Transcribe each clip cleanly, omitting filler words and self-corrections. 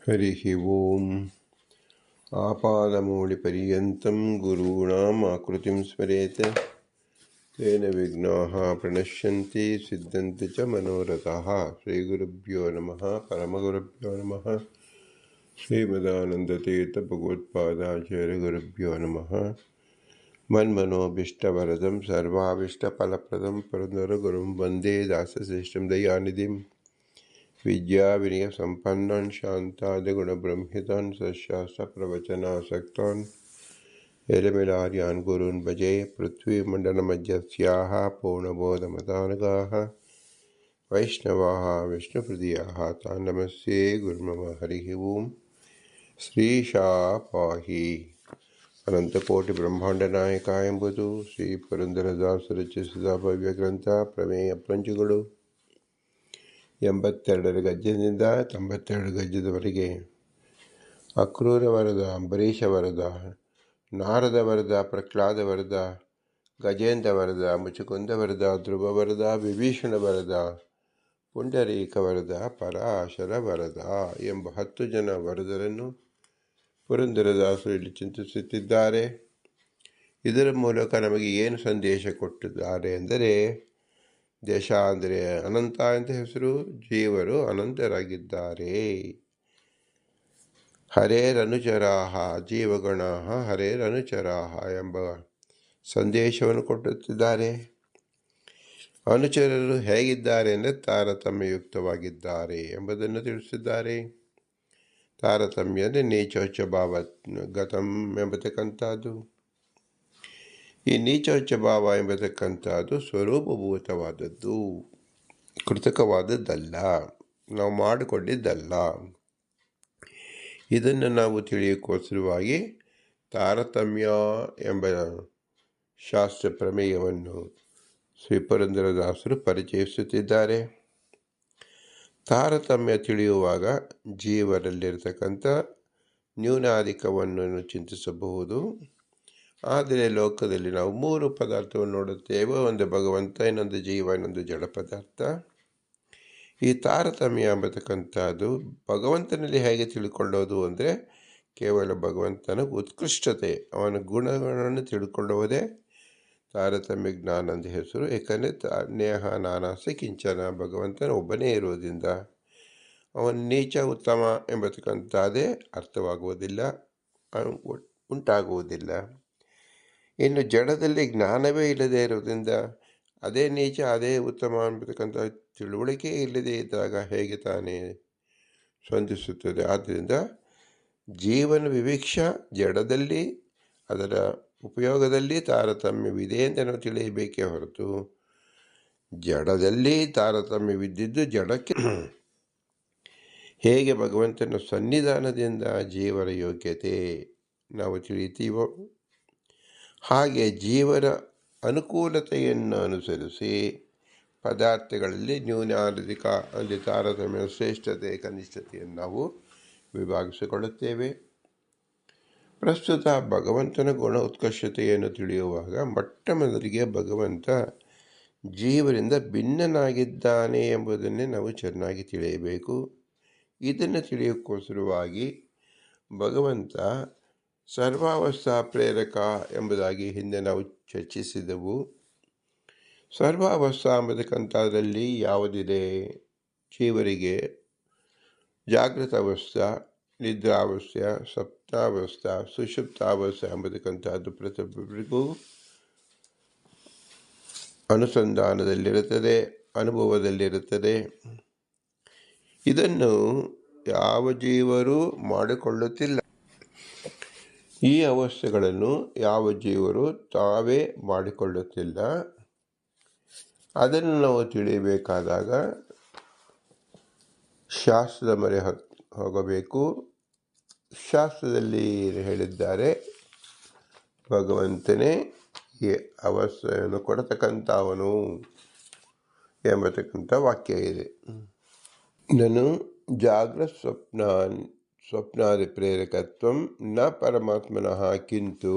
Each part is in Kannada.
हरिः ओम्। आपादमौलिपर्यन्तं गुरूणाम् आकृतिं स्मरेत् तेन विघ्नाः प्रणश्यन्ति सिद्धन्ति च मनोरथाः। श्रीगुरुभ्यो नमः। परमगुरुभ्यो नमः। श्रीमदानन्दतीर्थभगवत्पादाचार्यगुरुभ्यो नमः। मन्मनोभीष्टवरदं सर्वाभीष्टफलप्रदं पुरन्दरगुरुं वन्दे दासश्रेष्ठं दयानिधिं विद्याविनयसम्पन्नान् शान्तादिगुणब्रह्मितान् सशास्त्रप्रवचनासक्तान् एलमिलार्यान् गुरून् भजे। पृथ्वीमण्डलमध्यस्याः पूर्णबोधमतानुगाः वैष्णवाः विष्णुप्रियाः तान् नमस्ये गुरुमम। हरिः ओम्। श्रीशापाहि ಅನಂತಕೋಟಿ ಎಂಬುದು ಶ್ರೀ ಪುರಂದರದಾಸರ ರಚಿಸಿದ ಭವ್ಯಗ್ರಂಥ. ಪ್ರಮೇಯ ಪಂಚುಗಳು 82ರ ಗದ್ಯದಿಂದ 92 ಗದ್ಯದವರೆಗೆ ಅಕ್ರೂರ ವರದ, ಅಂಬರೀಷ ವರದ, ನಾರದ ವರದ, ಪ್ರಹ್ಲಾದ ವರದ, ಗಜೇಂದ್ರ ವರದ, ಮುಚುಕುಂದ ವರದ, ಧ್ರುವ ವರದ, ವಿಭೀಷಣ ವರದ, ಪುಂಡರೀಕ ವರದ, ಪರಾಶರ ವರದ ಎಂಬ 10 ಜನ ವರದರನ್ನು ಪುರಂದರದಾಸರು ಇಲ್ಲಿ ಚಿಂತಿಸುತ್ತಿದ್ದಾರೆ. ಇದರ ಮೂಲಕ ನಮಗೆ ಏನು ಸಂದೇಶ ಕೊಟ್ಟಿದ್ದಾರೆ ಅಂದರೆ, ದೇಶ ಅಂದರೆ ಅನಂತ ಅಂತ ಹೆಸರು, ಜೀವರು ಅನಂತರಾಗಿದ್ದಾರೆ. ಹರೇರನುಚರಾಹ ಜೀವಗಣ ಹರೇರನುಚರಾಹ ಎಂಬ ಸಂದೇಶವನ್ನು ಕೊಡುತ್ತಿದ್ದಾರೆ. ಅನುಚರರು ಹೇಗಿದ್ದಾರೆ ಅಂದರೆ ತಾರತಮ್ಯಯುಕ್ತವಾಗಿದ್ದಾರೆ ಎಂಬುದನ್ನು ತಿಳಿಸಿದ್ದಾರೆ. ತಾರತಮ್ಯ ಅಂದರೆ ನೀಚೋಚ್ಚ ಭಾವ ಗತಂ ಎಂಬತಕ್ಕಂಥದ್ದು. ಈ ನೀಚೋಚ್ಚ ಭಾವ ಎಂಬತಕ್ಕಂಥದ್ದು ಸ್ವರೂಪಭೂತವಾದದ್ದು, ಕೃತಕವಾದದ್ದಲ್ಲ, ನಾವು ಮಾಡಿಕೊಂಡಿದ್ದಲ್ಲ. ಇದನ್ನು ನಾವು ತಿಳಿಯೋಕ್ಕೋಸ್ಕರವಾಗಿ ತಾರತಮ್ಯ ಎಂಬ ಶಾಸ್ತ್ರ ಪ್ರಮೇಯವನ್ನು ಶ್ರೀ ಪುರಂದರದಾಸರು ಪರಿಚಯಿಸುತ್ತಿದ್ದಾರೆ. ತಾರತಮ್ಯ ತಿಳಿಯುವಾಗ ಜೀವರಲ್ಲಿರತಕ್ಕಂಥ ನ್ಯೂನಾಧಿಕವನ್ನು ಚಿಂತಿಸಬಹುದು. ಆದರೆ ಲೋಕದಲ್ಲಿ ನಾವು 3 ಪದಾರ್ಥವನ್ನು ನೋಡುತ್ತೇವೆ. ಒಂದು ಭಗವಂತ, ಇನ್ನೊಂದು ಜೀವ, ಇನ್ನೊಂದು ಜಡ ಪದಾರ್ಥ. ಈ ತಾರತಮ್ಯ ಎಂಬತಕ್ಕಂಥದ್ದು ಭಗವಂತನಲ್ಲಿ ಹೇಗೆ ತಿಳ್ಕೊಳ್ಳೋದು ಅಂದರೆ, ಕೇವಲ ಭಗವಂತನ ಉತ್ಕೃಷ್ಟತೆ, ಅವನ ಗುಣಗಳನ್ನು ತಿಳ್ಕೊಳ್ಳುವುದೇ ತಾರತಮ್ಯ ಜ್ಞಾನ ಅಂತ ಹೆಸರು. ಏಕೆಂದರೆ ನೇಹ ನಾನಾಸ ಕಿಂಚನ, ಭಗವಂತನ ಒಬ್ಬನೇ ಇರುವುದರಿಂದ ಅವನ ನೀಚ ಉತ್ತಮ ಎಂಬತಕ್ಕಂಥದ್ದೇ ಅರ್ಥವಾಗುವುದಿಲ್ಲ, ಉಂಟಾಗುವುದಿಲ್ಲ. ಇನ್ನು ಜಡದಲ್ಲಿ ಜ್ಞಾನವೇ ಇಲ್ಲದೆ ಇರುವುದರಿಂದ ಅದೇ ನೀಚ ಅದೇ ಉತ್ತಮ ಎಂಬತಕ್ಕಂಥ ತಿಳುವಳಿಕೆ ಇಲ್ಲದೆ ಇದ್ದಾಗ ಹೇಗೆ ತಾನೇ ಸ್ಪಂದಿಸುತ್ತದೆ. ಆದ್ದರಿಂದ ಜೀವನ ವಿವಕ್ಷ ಜಡದಲ್ಲಿ, ಅದರ ಉಪಯೋಗದಲ್ಲಿ ತಾರತಮ್ಯವಿದೆ ಅಂತ ನಾವು ತಿಳಿಯಬೇಕೇ ಹೊರತು, ಜಡದಲ್ಲಿ ತಾರತಮ್ಯವಿದ್ದಿದ್ದು ಜಡಕ್ಕೆ ಹೇಗೆ ಭಗವಂತನ ಸನ್ನಿಧಾನದಿಂದ ಜೀವರ ಯೋಗ್ಯತೆ ನಾವು ತಿಳಿತೀವೋ ಹಾಗೆ ಜೀವರ ಅನುಕೂಲತೆಯನ್ನು ಅನುಸರಿಸಿ ಪದಾರ್ಥಗಳಲ್ಲಿ ನ್ಯೂನಾಧಿಕ ಅಲ್ಲಿ ತಾರತಮ್ಯ, ಶ್ರೇಷ್ಠತೆ, ಕನಿಷ್ಠತೆಯನ್ನು ನಾವು ವಿಭಾಗಿಸಿಕೊಳ್ಳುತ್ತೇವೆ. ಪ್ರಸ್ತುತ ಭಗವಂತನ ಗುಣ ಉತ್ಕರ್ಷತೆಯನ್ನು ತಿಳಿಯುವಾಗ ಮೊಟ್ಟ ಮೊದಲಿಗೆ ಭಗವಂತ ಜೀವರಿಂದ ಭಿನ್ನನಾಗಿದ್ದಾನೆ ಎಂಬುದನ್ನೇ ನಾವು ಚೆನ್ನಾಗಿ ತಿಳಿಯಬೇಕು. ಇದನ್ನು ತಿಳಿಯೋಕ್ಕೋಸ್ಕರವಾಗಿ ಭಗವಂತ ಸರ್ವಾವಸ್ಥಾ ಪ್ರೇರಕ ಎಂಬುದಾಗಿ ಹಿಂದೆ ನಾವು ಚರ್ಚಿಸಿದೆವು. ಸರ್ವಾವಸ್ಥಾ ಎಂಬತಕ್ಕಂಥದ್ರಲ್ಲಿ ಯಾವುದಿದೆ? ಜೀವರಿಗೆ ಜಾಗೃತ ಅವಸ್ಥಾ, ನಿದ್ರಾವಸ್ಥೆ, ಸ್ವಪ್ನಾವಸ್ಥಾ, ಸುಷುಪ್ತಾವಸ್ಥೆ ಎಂಬತಕ್ಕಂಥದ್ದು ಪ್ರತಿಯೊಬ್ಬರಿಗೂ ಅನುಸಂಧಾನದಲ್ಲಿರುತ್ತದೆ, ಅನುಭವದಲ್ಲಿರುತ್ತದೆ. ಇದನ್ನು ಯಾವ ಜೀವರು ಮಾಡಿಕೊಳ್ಳುತ್ತಿಲ್ಲ. ಈ ಅವಸ್ಥೆಗಳನ್ನು ಯಾವ ಜೀವರು ತಾವೇ ಮಾಡಿಕೊಳ್ಳುತ್ತಿಲ್ಲ. ಅದನ್ನು ನಾವು ತಿಳಿಯಬೇಕಾದಾಗ ಶಾಸ್ತ್ರದ ಮೊರೆ ಹೋಗಬೇಕು. ಶಾಸ್ತ್ರದಲ್ಲಿ ಹೇಳಿದ್ದಾರೆ, ಭಗವಂತನೇ ಈ ಅವಸ್ಥೆಯನ್ನು ಕೊಡತಕ್ಕಂಥವನು ಎಂಬತಕ್ಕಂಥ ವಾಕ್ಯ ಇದೆ. ನಾನು ಜಾಗ್ರತ್ ಸ್ವಪ್ನಾದಿ ಪ್ರೇರಕತ್ವಂ ನ ಪರಮಾತ್ಮನಃ ಕಿಂತು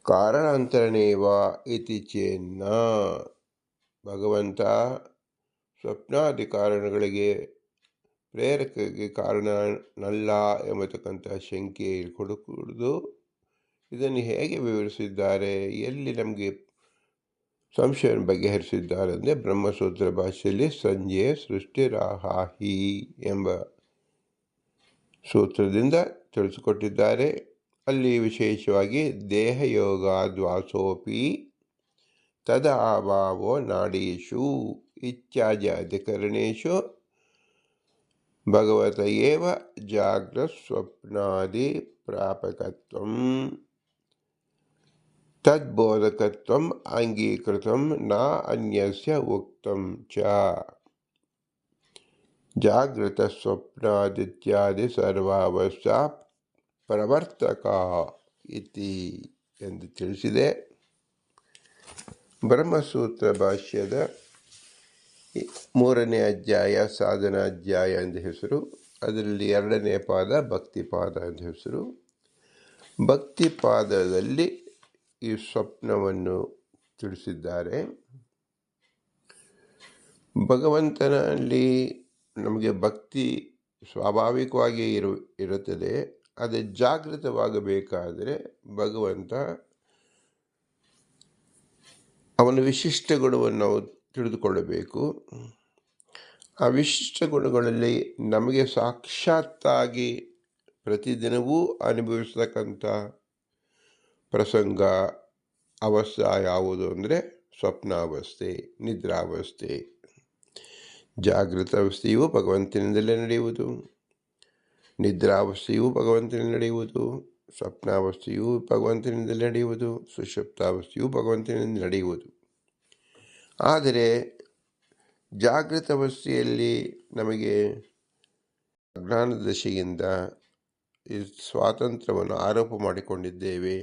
ಕಾರಣಾಂತರಣೇವ ಇತಿ ಚೇನ್ನ. ಭಗವಂತ ಸ್ವಪ್ನಾದಿ ಕಾರಣಗಳಿಗೆ ಪ್ರೇರಕಕ್ಕೆ ಕಾರಣನಲ್ಲ ಎಂಬತಕ್ಕಂಥ ಶಂಕೆ ಕೊಡಕೂಡದು. ಇದನ್ನು ಹೇಗೆ ವಿವರಿಸಿದ್ದಾರೆ, ಎಲ್ಲಿ ನಮಗೆ ಸಂಶಯವನ್ನು ಬಗೆಹರಿಸಿದ್ದಾರೆ ಅಂದರೆ ಬ್ರಹ್ಮಸೂತ್ರ ಭಾಷೆಯಲ್ಲಿ ಸಂಜೆ ಸೃಷ್ಟಿರಾಹಾಹಿ ಎಂಬ ಸೂತ್ರದಿಂದ ತಿಳಿಸಿಕೊಟ್ಟಿದ್ದಾರೆ. ಅಲ್ಲಿ ವಿಶೇಷವಾಗಿ ದೇಹಯೋಗಾದ್ವಾಸೋಪಿ ತದಾಭಾವೋ ನಾಡೀಷು ಇತ್ಯಾದಿ ಅಧಿಕರಣೇಶು ಭಗವತ ಏವ ಜಾಗ್ರತ್ ಸ್ವಪ್ನಾದಿ ಪ್ರಾಪಕತ್ವಂ ತದ್ಬೋಧಕತ್ವಂ ಅಂಗೀಕೃತಂ ನ ಅನ್ಯಸ್ಯ ಉಕ್ತಂ ಚ ಜಾಗೃತ ಸ್ವಪ್ನಾದಿತ್ಯಾದಿ ಸರ್ವಾವಸ್ಥಾ ಪ್ರವರ್ತಕ ಇತಿ ಎಂದು ತಿಳಿಸಿದೆ. ಬ್ರಹ್ಮಸೂತ್ರ ಭಾಷ್ಯದ 3ನೇ ಅಧ್ಯಾಯ ಸಾಧನಾಧ್ಯಾಯ ಎಂದು ಹೆಸರು. ಅದರಲ್ಲಿ 2ನೇ ಪಾದ ಭಕ್ತಿಪಾದ ಎಂದು ಹೆಸರು. ಭಕ್ತಿಪಾದದಲ್ಲಿ ಈ ಸ್ವಪ್ನವನ್ನು ತಿಳಿಸಿದ್ದಾರೆ. ಭಗವಂತನಲ್ಲಿ ನಮಗೆ ಭಕ್ತಿ ಸ್ವಾಭಾವಿಕವಾಗಿ ಇರುತ್ತದೆ. ಅದು ಜಾಗೃತವಾಗಬೇಕಾದರೆ ಭಗವಂತ ಅವನ ವಿಶಿಷ್ಟ ಗುಣವನ್ನು ನಾವು ತಿಳಿದುಕೊಳ್ಳಬೇಕು. ಆ ವಿಶಿಷ್ಟ ಗುಣಗಳಲ್ಲಿ ನಮಗೆ ಸಾಕ್ಷಾತ್ತಾಗಿ ಪ್ರತಿದಿನವೂ ಅನುಭವಿಸತಕ್ಕಂಥ ಪ್ರಸಂಗ ಅವಸ್ಥೆ ಯಾವುದು ಅಂದರೆ ಸ್ವಪ್ನಾವಸ್ಥೆ, ನಿದ್ರಾವಸ್ಥೆ. ಜಾಗೃತ ಅವಸ್ಥೆಯು ಭಗವಂತನಿಂದಲೇ ನಡೆಯುವುದು, ನಿದ್ರಾವಸ್ಥೆಯು ಭಗವಂತನಿಂದ ನಡೆಯುವುದು, ಸ್ವಪ್ನಾವಸ್ಥೆಯು ಭಗವಂತನಿಂದಲೇ ನಡೆಯುವುದು, ಸುಷುಪ್ತಾವಸ್ಥೆಯು ಭಗವಂತನಿಂದ ನಡೆಯುವುದು. ಆದರೆ ಜಾಗೃತ ಅವಸ್ಥೆಯಲ್ಲಿ ನಮಗೆ ಅಜ್ಞಾನ ದಶೆಯಿಂದ ಈ ಸ್ವಾತಂತ್ರ್ಯವನ್ನು ಆರೋಪ ಮಾಡಿಕೊಂಡಿದ್ದೇವೆ.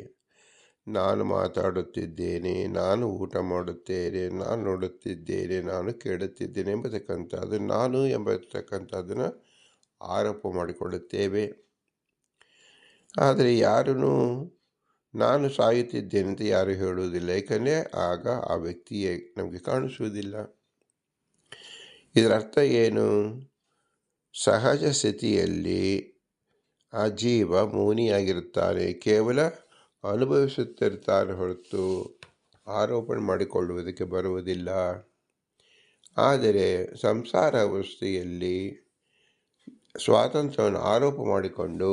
ನಾನು ಮಾತಾಡುತ್ತಿದ್ದೇನೆ, ನಾನು ಊಟ ಮಾಡುತ್ತೇನೆ, ನಾನು ನೋಡುತ್ತಿದ್ದೇನೆ, ನಾನು ಕೇಳುತ್ತಿದ್ದೇನೆ ಎಂಬತಕ್ಕಂಥದ್ದು ನಾನು ಎಂಬತಕ್ಕಂಥದ್ದನ್ನು ಆರೋಪ ಮಾಡಿಕೊಳ್ಳುತ್ತೇವೆ. ಆದರೆ ಯಾರೂ ನಾನು ಸಾಯುತ್ತಿದ್ದೇನೆ ಅಂತ ಯಾರು ಹೇಳುವುದಿಲ್ಲ. ಏಕೆಂದರೆ ಆಗ ಆ ವ್ಯಕ್ತಿಯೇ ನಮಗೆ ಕಾಣಿಸುವುದಿಲ್ಲ. ಇದರ ಅರ್ಥ ಏನು? ಸಹಜ ಸ್ಥಿತಿಯಲ್ಲಿ ಆ ಜೀವ ಮೌನಿಯಾಗಿರುತ್ತಾನೆ, ಕೇವಲ ಅನುಭವಿಸುತ್ತಿರ್ತಾನೆ ಹೊರತು ಆರೋಪಣೆ ಮಾಡಿಕೊಳ್ಳುವುದಕ್ಕೆ ಬರುವುದಿಲ್ಲ. ಆದರೆ ಸಂಸಾರ ಅವಸ್ಥೆಯಲ್ಲಿ ಸ್ವಾತಂತ್ರ್ಯವನ್ನು ಆರೋಪ ಮಾಡಿಕೊಂಡು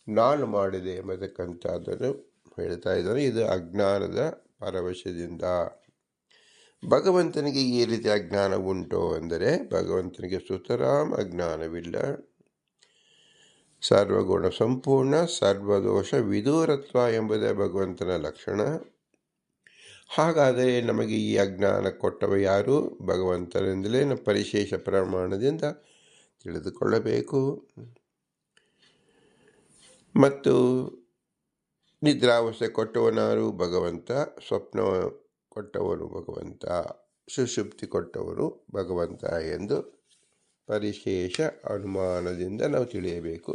ನಾನು ಮಾಡಿದೆ ಎಂಬತಕ್ಕಂಥದ್ದನ್ನು ಹೇಳ್ತಾ ಇದ್ದಾನೆ. ಇದು ಅಜ್ಞಾನದ ಪರವಶದಿಂದ. ಭಗವಂತನಿಗೆ ಈ ರೀತಿ ಅಜ್ಞಾನ ಉಂಟು ಅಂದರೆ ಭಗವಂತನಿಗೆ ಸುತರಾಂ ಅಜ್ಞಾನವಿಲ್ಲ. ಸರ್ವಗುಣ ಸಂಪೂರ್ಣ, ಸರ್ವದೋಷ ವಿದೂರತ್ವ ಎಂಬುದೇ ಭಗವಂತನ ಲಕ್ಷಣ. ಹಾಗಾದರೆ ನಮಗೆ ಈ ಅಜ್ಞಾನ ಕೊಟ್ಟವ ಯಾರು? ಭಗವಂತನಿಂದಲೇ ಪರಿಶೇಷ ಪ್ರಮಾಣದಿಂದ ತಿಳಿದುಕೊಳ್ಳಬೇಕು. ಮತ್ತು ನಿದ್ರಾವಸ್ಥೆ ಕೊಟ್ಟವನಾರು ಭಗವಂತ, ಸ್ವಪ್ನ ಕೊಟ್ಟವನು ಭಗವಂತ, ಸುಷುಪ್ತಿ ಕೊಟ್ಟವನು ಭಗವಂತ ಎಂದು ಪರಿಶೇಷ ಅನುಮಾನದಿಂದ ನಾವು ತಿಳಿಯಬೇಕು.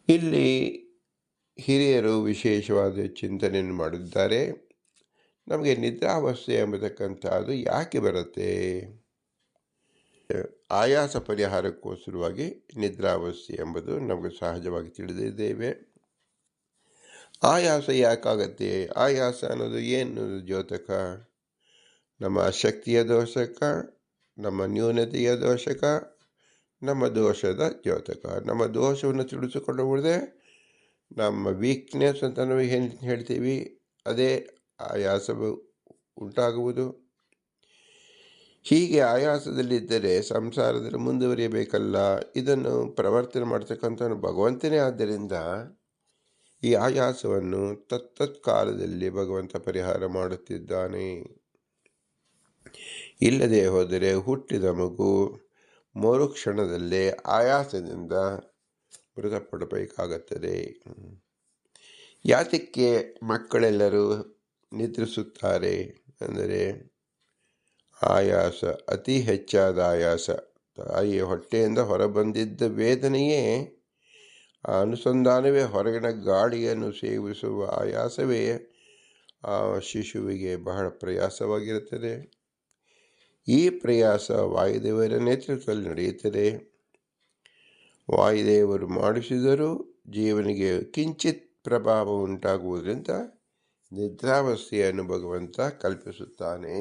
ಇಲ್ಲಿ ಹಿರಿಯರು ವಿಶೇಷವಾದ ಚಿಂತನೆಯನ್ನು ಮಾಡಿದ್ದಾರೆ. ನಮಗೆ ನಿದ್ರಾವಸ್ಥೆ ಎಂಬತಕ್ಕಂಥದ್ದು ಯಾಕೆ ಬರುತ್ತೆ? ಆಯಾಸ ಪರಿಹಾರಕ್ಕೋಸ್ಕರವಾಗಿ ನಿದ್ರಾವಸ್ಥೆ ಎಂಬುದು ನಮಗೆ ಸಹಜವಾಗಿ ತಿಳಿದಿದ್ದೇವೆ. ಆಯಾಸ ಯಾಕಾಗತ್ತೆ? ಆಯಾಸ ಅನ್ನೋದು ಏನು ದ್ಯೋತಕ? ನಮ್ಮ ಅಶಕ್ತಿಯ ದೋಷಕ, ನಮ್ಮ ನ್ಯೂನತೆಯ ದೋಷಕ, ನಮ್ಮ ದೋಷದ ದ್ಯೋತಕ. ನಮ್ಮ ದೋಷವನ್ನು ತಿಳಿಸಿಕೊಳ್ಳುವುದೇ ನಮ್ಮ ವೀಕ್ನೆಸ್ ಅಂತ ನಾವು ಹೇಳ್ತೀವಿ. ಅದೇ ಆಯಾಸ ಉಂಟಾಗುವುದು. ಹೀಗೆ ಆಯಾಸದಲ್ಲಿದ್ದರೆ ಸಂಸಾರದಲ್ಲಿ ಮುಂದುವರಿಯಬೇಕಲ್ಲ. ಇದನ್ನು ಪ್ರವರ್ತನೆ ಮಾಡ್ತಕ್ಕಂಥ ಭಗವಂತನೇ. ಆದ್ದರಿಂದ ಈ ಆಯಾಸವನ್ನು ತತ್ತತ್ ಕಾಲದಲ್ಲಿ ಭಗವಂತ ಪರಿಹಾರ ಮಾಡುತ್ತಿದ್ದಾನೆ. ಇಲ್ಲದೆ ಹೋದರೆ ಹುಟ್ಟಿದ ಮಗು ಮರುಕ್ಷಣದಲ್ಲೇ ಆಯಾಸದಿಂದ ಮೃತಪಡಬೇಕಾಗುತ್ತದೆ. ಯಾತಕ್ಕೆ ಮಕ್ಕಳೆಲ್ಲರೂ ನಿದ್ರಿಸುತ್ತಾರೆ ಅಂದರೆ ಆಯಾಸ, ಅತಿ ಹೆಚ್ಚಾದ ಆಯಾಸ. ತಾಯಿಯ ಹೊಟ್ಟೆಯಿಂದ ಹೊರಬಂದಿದ್ದ ವೇದನೆಯೇ, ಆ ಅನುಸಂಧಾನವೇ, ಹೊರಗಿನ ಗಾಳಿಯನ್ನು ಸೇವಿಸುವ ಆಯಾಸವೇ ಆ ಶಿಶುವಿಗೆ ಬಹಳ ಪ್ರಯಾಸವಾಗಿರುತ್ತದೆ. ಈ ಪ್ರಯಾಸ ವಾಯುದೇವರ ನೇತೃತ್ವದಲ್ಲಿ ನಡೆಯುತ್ತದೆ. ವಾಯುದೇವರು ಮಾಡಿಸಿದರೂ ಜೀವನಿಗೆ ಕಿಂಚಿತ್ ಪ್ರಭಾವ ಉಂಟಾಗುವುದರಿಂದ ನಿದ್ರಾವಸ್ಥೆಯನ್ನು ಭಗವಂತ ಕಲ್ಪಿಸುತ್ತಾನೆ.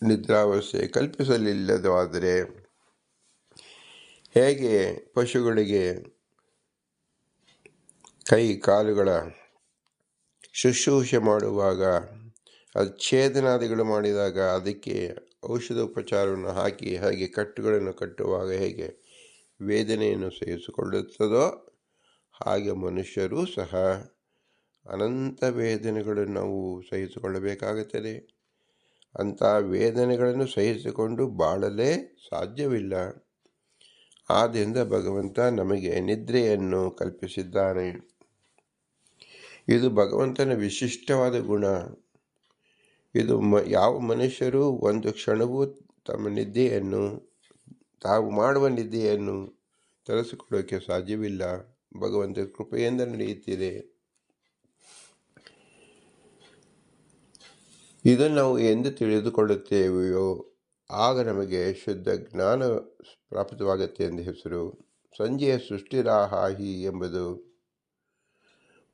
ನಿದ್ರಾವಸ್ಥೆ ಕಲ್ಪಿಸಲಿಲ್ಲದಾದರೆ ಹೇಗೆ ಪಶುಗಳಿಗೆ ಕೈ ಕಾಲುಗಳ ಶುಶ್ರೂಷೆ ಮಾಡುವಾಗ ಅದು ಛೇದನಾದಿಗಳು ಮಾಡಿದಾಗ ಅದಕ್ಕೆ ಔಷಧೋಪಚಾರವನ್ನು ಹಾಕಿ ಹಾಗೆ ಕಟ್ಟುಗಳನ್ನು ಕಟ್ಟುವಾಗ ಹೇಗೆ ವೇದನೆಯನ್ನು ಸಹಿಸಿಕೊಳ್ಳುತ್ತದೋ ಹಾಗೆ ಮನುಷ್ಯರೂ ಸಹ ಅನಂತ ವೇದನೆಗಳನ್ನು ನಾವು ಸಹಿಸಿಕೊಳ್ಳಬೇಕಾಗುತ್ತದೆ. ಅಂಥ ವೇದನೆಗಳನ್ನು ಸಹಿಸಿಕೊಂಡು ಬಾಳಲೇ ಸಾಧ್ಯವಿಲ್ಲ. ಆದ್ದರಿಂದ ಭಗವಂತ ನಮಗೆ ನಿದ್ರೆಯನ್ನು ಕಲ್ಪಿಸಿದ್ದಾನೆ. ಇದು ಭಗವಂತನ ವಿಶಿಷ್ಟವಾದ ಗುಣ. ಇದು ಯಾವ ಮನುಷ್ಯರು ಒಂದು ಕ್ಷಣವೂ ತಮ್ಮ ನಿದ್ದೆಯನ್ನು ತಾವು ಮಾಡುವ ನಿದ್ದೆಯನ್ನು ತರಿಸಿಕೊಳ್ಳೋಕ್ಕೆ ಸಾಧ್ಯವಿಲ್ಲ. ಭಗವಂತ ಕೃಪೆಯಿಂದ ನಡೆಯುತ್ತಿದೆ. ಇದನ್ನು ನಾವು ಎಂದು ತಿಳಿದುಕೊಳ್ಳುತ್ತೇವೆಯೋ ಆಗ ನಮಗೆ ಶುದ್ಧ ಜ್ಞಾನ ಪ್ರಾಪ್ತವಾಗುತ್ತೆ ಎಂದು ಹೆಸರು. ಸಂಜೆಯ ಸೃಷ್ಟಿರಾಹಾಹಿ ಎಂಬುದು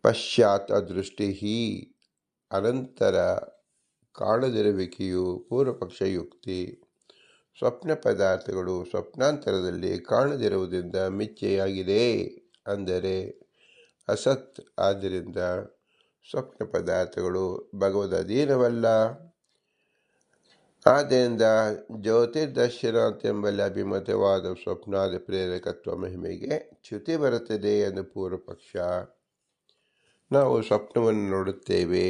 ಪಶ್ಚಾತ್ ಅದೃಷ್ಟಿ ಅನಂತರ ಕಾಣದಿರುವಿಕೆಯು ಪೂರ್ವಪಕ್ಷ ಯುಕ್ತಿ. ಸ್ವಪ್ನ ಪದಾರ್ಥಗಳು ಸ್ವಪ್ನಾಂತರದಲ್ಲಿ ಕಾಣದಿರುವುದರಿಂದ ಮಿಥ್ಯೆಯಾಗಿದೆ, ಅಂದರೆ ಅಸತ್. ಆದ್ದರಿಂದ ಸ್ವಪ್ನ ಪದಾರ್ಥಗಳು ಭಗವದ್ ಅಧೀನವಲ್ಲ. ಆದ್ದರಿಂದ ಜ್ಯೋತಿರ್ದರ್ಶನ ಎಂಬಲ್ಲಿ ಅಭಿಮತವಾದ ಸ್ವಪ್ನಾದ ಪ್ರೇರಕತ್ವ ಮಹಿಮೆಗೆ ಚ್ಯುತಿ ಬರುತ್ತದೆ ಎಂದು ಪೂರ್ವಪಕ್ಷ. ನಾವು ಸ್ವಪ್ನವನ್ನು ನೋಡುತ್ತೇವೆ.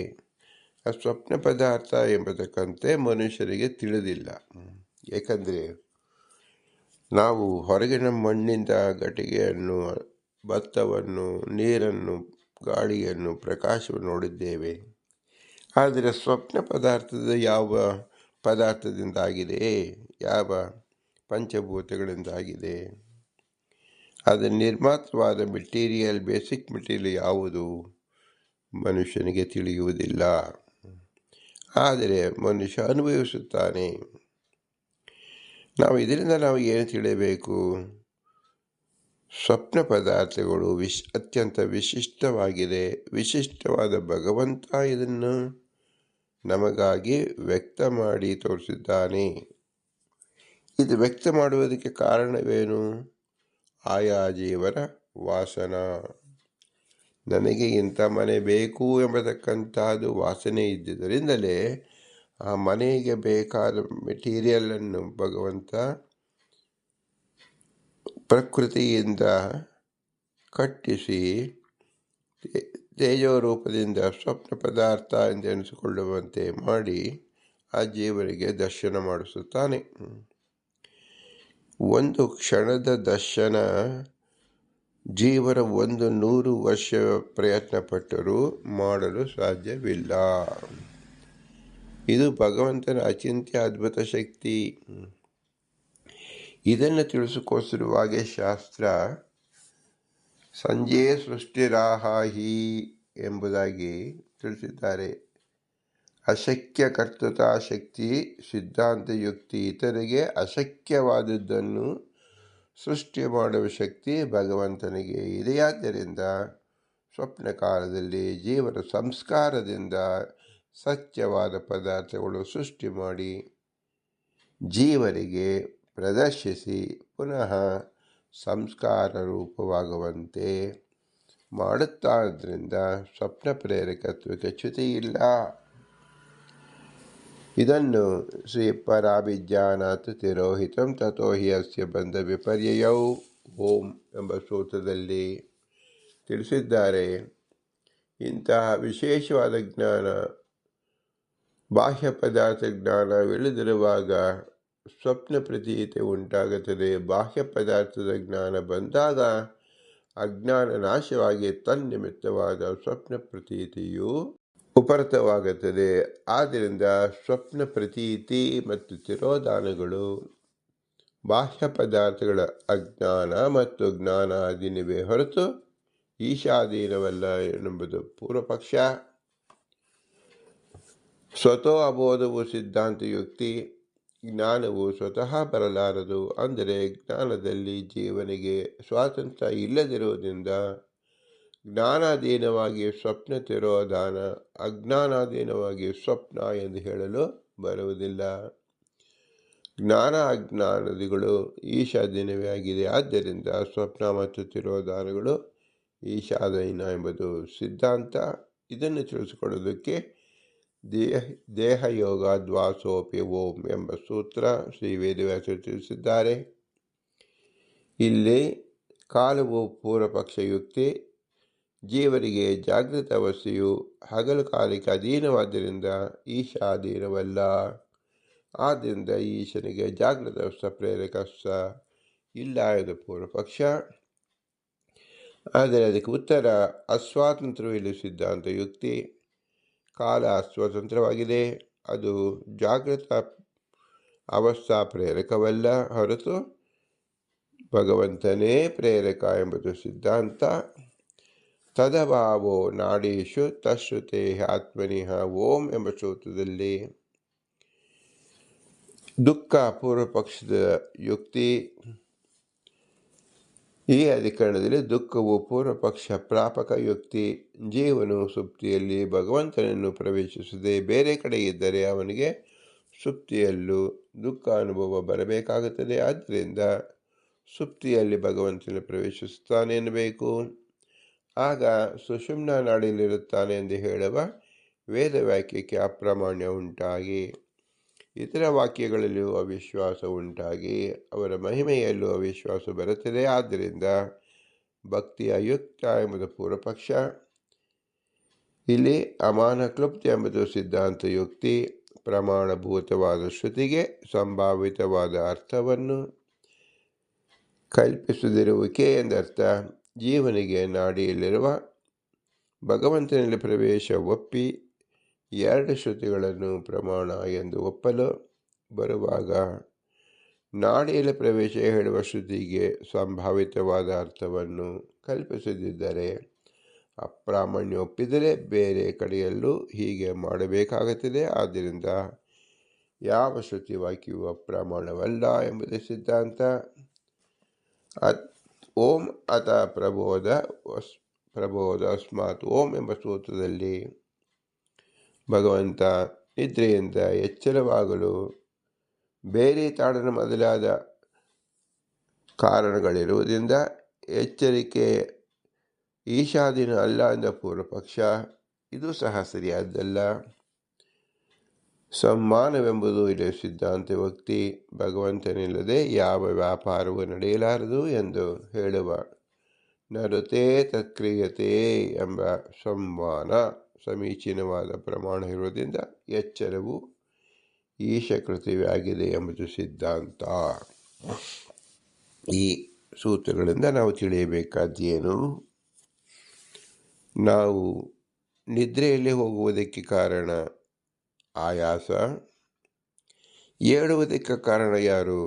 ಆ ಸ್ವಪ್ನ ಪದಾರ್ಥ ಎಂಬತಕ್ಕಂತೆ ಮನುಷ್ಯರಿಗೆ ತಿಳಿದಿಲ್ಲ. ಏಕೆಂದರೆ ನಾವು ಹೊರಗಿನ ಮಣ್ಣಿಂದ ಗಟ್ಟಿಗೆಯನ್ನು, ಭತ್ತವನ್ನು, ನೀರನ್ನು, ಗಾಳಿಯನ್ನು, ಪ್ರಕಾಶವನ್ನು ನೋಡಿದ್ದೇವೆ. ಆದರೆ ಸ್ವಪ್ನ ಪದಾರ್ಥದ ಯಾವ ಪದಾರ್ಥದಿಂದಾಗಿದೆ, ಯಾವ ಪಂಚಭೂತಗಳಿಂದಾಗಿದೆ, ಅದರ ನಿರ್ಮಾತ್ರವಾದ ಮೆಟೀರಿಯಲ್, ಬೇಸಿಕ್ ಮೆಟೀರಿಯಲ್ ಯಾವುದು ಮನುಷ್ಯನಿಗೆ ತಿಳಿಯುವುದಿಲ್ಲ. ಆದರೆ ಮನುಷ್ಯ ಅನುಭವಿಸುತ್ತಾನೆ. ಇದರಿಂದ ನಾವು ಏನು ತಿಳಿಯಬೇಕು? ಸ್ವಪ್ನ ಪದಾರ್ಥಗಳು ಅತ್ಯಂತ ವಿಶಿಷ್ಟವಾಗಿದೆ. ವಿಶಿಷ್ಟವಾದ ಭಗವಂತ ಇದನ್ನು ನಮಗಾಗಿ ವ್ಯಕ್ತ ಮಾಡಿ ತೋರಿಸಿದ್ದಾನೆ. ಇದು ವ್ಯಕ್ತ ಮಾಡುವುದಕ್ಕೆ ಕಾರಣವೇನು? ಆಯಾ ಜೀವರ ವಾಸನ. ನನಗೆ ಇಂಥ ಮನೆ ಬೇಕು ಎಂಬತಕ್ಕಂತಹದ್ದು ವಾಸನೆ ಇದ್ದುದರಿಂದಲೇ ಆ ಮನೆಗೆ ಬೇಕಾದ ಮೆಟೀರಿಯಲನ್ನು ಭಗವಂತ ಪ್ರಕೃತಿಯಿಂದ ಕಟ್ಟಿಸಿ ತೇಜೋರೂಪದಿಂದ ಸ್ವಪ್ನ ಪದಾರ್ಥ ಎಂದು ಎನಿಸಿಕೊಳ್ಳುವಂತೆ ಮಾಡಿ ಆ ಜೀವರಿಗೆ ದರ್ಶನ ಮಾಡಿಸುತ್ತಾನೆ. ಒಂದು ಕ್ಷಣದ ದರ್ಶನ ಜೀವರ 100 ವರ್ಷ ಪ್ರಯತ್ನ ಪಟ್ಟರೂ ಮಾಡಲು ಸಾಧ್ಯವಿಲ್ಲ. ಇದು ಭಗವಂತನ ಅಚಿಂತ್ಯ ಅದ್ಭುತ ಶಕ್ತಿ. ಇದನ್ನು ತಿಳಿಸಿಕೊಡಿಸುವಾಗೆ ಶಾಸ್ತ್ರ ಸಂಜೆ ಸೃಷ್ಟಿರಾಹಾಹಿ ಎಂಬುದಾಗಿ ತಿಳಿಸಿದ್ದಾರೆ. ಅಶಕ್ಯ ಕರ್ತೃತಾ ಶಕ್ತಿ ಸಿದ್ಧಾಂತ ಯುಕ್ತಿ. ಇತರಿಗೆ ಅಶಕ್ಯವಾದದ್ದನ್ನು ಸೃಷ್ಟಿ ಮಾಡುವ ಶಕ್ತಿ ಭಗವಂತನಿಗೆ ಇದೆಯಾದ್ದರಿಂದ ಸ್ವಪ್ನ ಕಾಲದಲ್ಲಿ ಜೀವನ ಸಂಸ್ಕಾರದಿಂದ ಸತ್ಯವಾದ ಪದಾರ್ಥಗಳು ಸೃಷ್ಟಿ ಮಾಡಿ ಜೀವರಿಗೆ ಪ್ರದರ್ಶಿಸಿ ಪುನಃ ಸಂಸ್ಕಾರ ರೂಪವಾಗುವಂತೆ ಮಾಡುತ್ತಾದ್ದರಿಂದ ಸ್ವಪ್ನ ಪ್ರೇರಕತ್ವಕ್ಕೆ ಚ್ಯುತಿ ಇಲ್ಲ. ಇದನ್ನು ಶ್ರೀ ಪರಾಭಿಜ್ಞಾನಾತ್ ತಿರೋಹಿತಂ ತಥೋ ಹಿ ಅಸ್ಯ ಬಂಧ ವಿಪರ್ಯಯೌ ಓಂ ಎಂಬ ಸೂತ್ರದಲ್ಲಿ ತಿಳಿಸಿದ್ದಾರೆ. ಇಂತಹ ವಿಶೇಷವಾದ ಜ್ಞಾನ, ಬಾಹ್ಯ ಪದಾರ್ಥ ಜ್ಞಾನವಿಲ್ಲದಿರುವಾಗ ಸ್ವಪ್ನ ಪ್ರತೀತಿ ಉಂಟಾಗುತ್ತದೆ. ಬಾಹ್ಯ ಪದಾರ್ಥದ ಜ್ಞಾನ ಬಂದಾಗ ಅಜ್ಞಾನ ನಾಶವಾಗಿ ತನ್ನಿಮಿತ್ತವಾದ ಸ್ವಪ್ನ ಪ್ರತೀತಿಯು ಉಪರತವಾಗುತ್ತದೆ. ಆದ್ದರಿಂದ ಸ್ವಪ್ನ ಪ್ರತೀತಿ ಮತ್ತು ತಿರೋಧಾನಗಳು ಬಾಹ್ಯ ಪದಾರ್ಥಗಳ ಅಜ್ಞಾನ ಮತ್ತು ಜ್ಞಾನಾಧೀನವೇ ಹೊರತು ಈಶಾಧೀನವಲ್ಲ ಎಂಬುದು ಪೂರ್ವಪಕ್ಷ. ಸ್ವತೋ ಅಬೋಧವು ಸಿದ್ಧಾಂತಯುಕ್ತಿ. ಜ್ಞಾನವು ಸ್ವತಃ ಬರಲಾರದು. ಅಂದರೆ ಜ್ಞಾನದಲ್ಲಿ ಜೀವನಿಗೆ ಸ್ವಾತಂತ್ರ್ಯ ಇಲ್ಲದಿರುವುದರಿಂದ ಜ್ಞಾನಾಧೀನವಾಗಿ ಸ್ವಪ್ನ ತಿರೋಧಾನ, ಅಜ್ಞಾನಾಧೀನವಾಗಿ ಸ್ವಪ್ನ ಎಂದು ಹೇಳಲು ಬರುವುದಿಲ್ಲ. ಜ್ಞಾನ ಅಜ್ಞಾನದಿಗಳು ಈಶಾಧೀನವೇ ಆಗಿದೆ. ಆದ್ದರಿಂದ ಸ್ವಪ್ನ ಮತ್ತು ತಿರೋಧಾನಗಳು ಈಶಾಧೀನ ಎಂಬುದು ಸಿದ್ಧಾಂತ. ಇದನ್ನು ತಿಳಿಸಿಕೊಡೋದಕ್ಕೆ ದೇಹಯೋಗ ದ್ವಾಸೋಪಿ ಓಂ ಎಂಬ ಸೂತ್ರ ಶ್ರೀ ವೇದವ್ಯಾಸರು ತಿಳಿಸಿದ್ದಾರೆ. ಇಲ್ಲಿ ಕಾಲವು ಪೂರ್ವಪಕ್ಷ ಯುಕ್ತಿ. ಜೀವರಿಗೆ ಜಾಗೃತ ಅವಸ್ಥೆಯು ಹಗಲು ಕಾಲಕ್ಕೆ ಅಧೀನವಾದ್ದರಿಂದ ಈಶಾಧೀನವಲ್ಲ. ಆದ್ದರಿಂದ ಈಶನಿಗೆ ಜಾಗೃತ ಅವಸ್ಥೆ ಪ್ರೇರಕ ಇಲ್ಲ ಎಂದು ಪೂರ್ವಪಕ್ಷ. ಆದರೆ ಅದಕ್ಕೆ ಉತ್ತರ ಅಸ್ವಾತಂತ್ರ್ಯವಿಲ್ಲ ಸಿದ್ಧಾಂತ ಯುಕ್ತಿ. ಕಾಲ ಸ್ವತಂತ್ರವಾಗಿದೆ. ಅದು ಜಾಗೃತ ಅವಸ್ಥಾ ಪ್ರೇರಕವಲ್ಲ, ಹೊರತು ಭಗವಂತನೇ ಪ್ರೇರಕ ಎಂಬುದು ಸಿದ್ಧಾಂತ. ತದಭಾವೋ ನಾಡೀಶು ತಶ್ರುತೆ ಆತ್ಮನಿಹ ಓಂ ಎಂಬ ಸೂತ್ರದಲ್ಲಿ ದುಃಖ ಪೂರ್ವಪಕ್ಷದ ಯುಕ್ತಿ. ಈ ಅಧಿಕರಣದಲ್ಲಿ ದುಃಖವು ಪೂರ್ವಪಕ್ಷ ಪ್ರಾಪಕ ಯುಕ್ತಿ. ಜೀವನು ಸುಪ್ತಿಯಲ್ಲಿ ಭಗವಂತನನ್ನು ಪ್ರವೇಶಿಸದೆ ಬೇರೆ ಕಡೆ ಇದ್ದರೆ ಅವನಿಗೆ ಸುಪ್ತಿಯಲ್ಲೂ ದುಃಖ ಅನುಭವ ಬರಬೇಕಾಗುತ್ತದೆ. ಆದ್ದರಿಂದ ಸುಪ್ತಿಯಲ್ಲಿ ಭಗವಂತನ ಪ್ರವೇಶಿಸುತ್ತಾನೆ ಎನ್ನಬೇಕು. ಆಗ ಸುಷುಮ್ನ ನಾಡಿಯಲ್ಲಿರುತ್ತಾನೆ ಎಂದು ಹೇಳುವ ವೇದವಾಕ್ಯಕ್ಕೆ ಅಪ್ರಾಮಾಣ್ಯ ಉಂಟಾಗಿ, ಇತರ ವಾಕ್ಯಗಳಲ್ಲಿಯೂ ಅವಿಶ್ವಾಸ ಉಂಟಾಗಿ ಅವರ ಮಹಿಮೆಯಲ್ಲೂ ಅವಿಶ್ವಾಸ ಬರುತ್ತದೆ. ಆದ್ದರಿಂದ ಭಕ್ತಿ ಅಯುಕ್ತ ಎಂಬುದು ಪೂರ್ವಪಕ್ಷ. ಇಲ್ಲಿ ಅಮಾನ ಕ್ಲುಪ್ತಿ ಎಂಬುದು ಸಿದ್ಧಾಂತ ಯುಕ್ತಿ. ಪ್ರಮಾಣಭೂತವಾದ ಶ್ರುತಿಗೆ ಸಂಭಾವಿತವಾದ ಅರ್ಥವನ್ನು ಕಲ್ಪಿಸದಿರುವಿಕೆ ಎಂದರ್ಥ. ಜೀವನಿಗೆ ನಾಡಿಯಲ್ಲಿರುವ ಭಗವಂತನಲ್ಲಿ ಪ್ರವೇಶ ಒಪ್ಪಿ ಎರಡು ಶ್ರುತಿಗಳನ್ನು ಪ್ರಮಾಣ ಎಂದು ಒಪ್ಪಲು ಬರುವಾಗ ನಾಡಿಯಲ್ಲಿ ಪ್ರವೇಶ ಹೇಳುವ ಶ್ರುತಿಗೆ ಸಂಭಾವಿತವಾದ ಅರ್ಥವನ್ನು ಕಲ್ಪಿಸದಿದ್ದರೆ ಅಪ್ರಾಮಾಣ್ಯ ಒಪ್ಪಿದರೆ ಬೇರೆ ಕಡೆಯಲ್ಲೂ ಹೀಗೆ ಮಾಡಬೇಕಾಗುತ್ತದೆ. ಆದ್ದರಿಂದ ಯಾವ ಶ್ರುತಿ ವಾಕ್ಯವು ಅಪ್ರಾಮಾಣವಲ್ಲ ಎಂಬುದೇ ಸಿದ್ಧಾಂತ. ಓಂ ಅಥ ಪ್ರಬೋಧ ಅಸ್ಮಾತ್ ಓಂ ಎಂಬ ಸೂತ್ರದಲ್ಲಿ ಭಗವಂತ ನಿದ್ರೆಯಿಂದ ಎಚ್ಚರವಾಗಲು ಬೇರೆ ತಾಡನ ಮೊದಲಾದ ಕಾರಣಗಳಿರುವುದರಿಂದ ಎಚ್ಚರಿಕೆ ಈಶಾಧೀನ ಅಲ್ಲ ಎಂದ ಪೂರ್ವಪಕ್ಷ. ಇದು ಸಹ ಸರಿಯಾದ್ದಲ್ಲ. ಸಮ್ಮಾನವೆಂಬುದು ಇಲ್ಲಿ ಸಿದ್ಧಾಂತ ವ್ಯಕ್ತಿ. ಭಗವಂತನಿಲ್ಲದೆ ಯಾವ ವ್ಯಾಪಾರವೂ ನಡೆಯಲಾರದು ಎಂದು ಹೇಳುವ ನರುತೆ ತತ್ಕ್ರಿಯತೆ ಎಂಬ ಸಂಮಾನ ಸಮೀಚೀನವಾದ ಪ್ರಮಾಣ ಇರುವುದರಿಂದ ಎಚ್ಚರವು ಈಶಕೃತಿವೇ ಆಗಿದೆ ಎಂಬುದು ಸಿದ್ಧಾಂತ. ಈ ಸೂತ್ರಗಳಿಂದ ನಾವು ತಿಳಿಯಬೇಕಾದ್ದೇನು? ನಾವು ನಿದ್ರೆಯಲ್ಲಿ ಹೋಗುವುದಕ್ಕೆ ಕಾರಣ ಆಯಾಸ. ಏಳುವುದಕ್ಕೆ ಕಾರಣ ಯಾರು?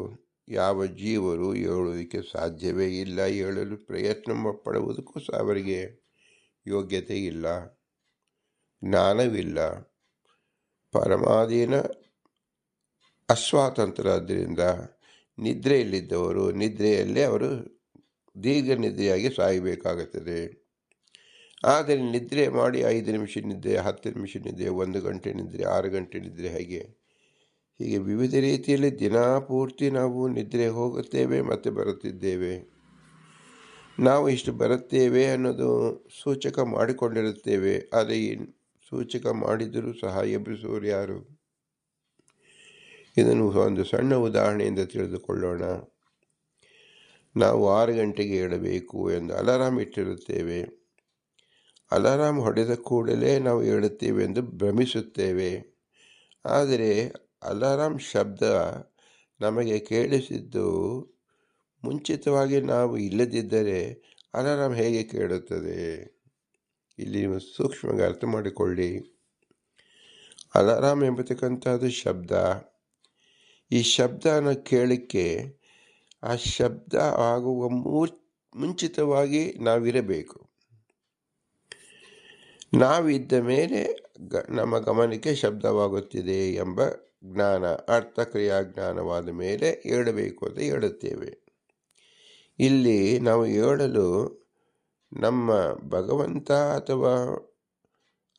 ಯಾವ ಜೀವರು ಏಳುವುದಕ್ಕೆ ಸಾಧ್ಯವೇ ಇಲ್ಲ. ಏಳಲು ಪ್ರಯತ್ನ ಪಡುವುದಕ್ಕೂ ಸಹ ಅವರಿಗೆ ಯೋಗ್ಯತೆ ಇಲ್ಲ, ಜ್ಞಾನವಿಲ್ಲ, ಪರಮಾಧೀನ ಅಸ್ವಾತಂತ್ರ್ಯ. ಆದ್ದರಿಂದ ನಿದ್ರೆಯಲ್ಲಿದ್ದವರು ನಿದ್ರೆಯಲ್ಲೇ ಅವರು ದೀರ್ಘ ನಿದ್ರೆಯಾಗಿ ಸಾಯಬೇಕಾಗುತ್ತದೆ. ಆದರೆ ನಿದ್ರೆ ಮಾಡಿ 5 ನಿಮಿಷ ನಿದ್ರೆ, 10 ನಿಮಿಷ ನಿದ್ರೆ, 1 ಗಂಟೆ ನಿದ್ರೆ, 6 ಗಂಟೆ ನಿದ್ರೆ, ಹೀಗೆ ವಿವಿಧ ರೀತಿಯಲ್ಲಿ ದಿನಪೂರ್ತಿ ನಾವು ನಿದ್ರೆ ಹೋಗುತ್ತೇವೆ ಮತ್ತು ಬರುತ್ತಿದ್ದೇವೆ. ನಾವು ಇಷ್ಟು ಬರುತ್ತೇವೆ ಅನ್ನೋದು ಸೂಚಕ ಮಾಡಿಕೊಂಡಿರುತ್ತೇವೆ. ಆದರೆ ಈ ಸೂಚಕ ಮಾಡಿದರೂ ಸಹ ಎಬ್ಬಿಸುವವರು ಯಾರು? ಇದನ್ನು ಒಂದು ಸಣ್ಣ ಉದಾಹರಣೆಯಿಂದ ತಿಳಿದುಕೊಳ್ಳೋಣ. ನಾವು 6 ಗಂಟೆಗೆ ಏಳಬೇಕು ಎಂದು ಅಲಾರಾಮ್ ಇಟ್ಟಿರುತ್ತೇವೆ. ಅಲಾರಾಮ್ ಹೊಡೆದ ಕೂಡಲೇ ನಾವು ಏಳುತ್ತೇವೆ ಎಂದು ಭ್ರಮಿಸುತ್ತೇವೆ. ಆದರೆ ಅಲಾರಾಮ್ ಶಬ್ದ ನಮಗೆ ಕೇಳಿಸಿದ್ದು ಮುಂಚಿತವಾಗಿ ನಾವು ಇಲ್ಲದಿದ್ದರೆ ಅಲಾರಾಮ್ ಹೇಗೆ ಕೇಳುತ್ತದೆ? ಇಲ್ಲಿ ನೀವು ಸೂಕ್ಷ್ಮವಾಗಿ ಅರ್ಥ ಮಾಡಿಕೊಳ್ಳಿ. ಅಲಾರಾಮ್ ಎಂಬತಕ್ಕಂಥದ್ದು ಶಬ್ದ. ಈ ಶಬ್ದನ ಕೇಳಲಿಕ್ಕೆ ಆ ಶಬ್ದ ಆಗುವ ಮುಂಚಿತವಾಗಿ ನಾವಿರಬೇಕು. ನಾವಿದ್ದ ಮೇಲೆ ನಮ್ಮ ಗಮನಕ್ಕೆ ಶಬ್ದವಾಗುತ್ತಿದೆ ಎಂಬ ಜ್ಞಾನ, ಅರ್ಥಕ್ರಿಯಾ ಜ್ಞಾನವಾದ ಮೇಲೆ ಹೇಳಬೇಕು ಅಂತ ಹೇಳುತ್ತೇವೆ. ಇಲ್ಲಿ ನಾವು ಹೇಳಲು ನಮ್ಮ ಭಗವಂತ ಅಥವಾ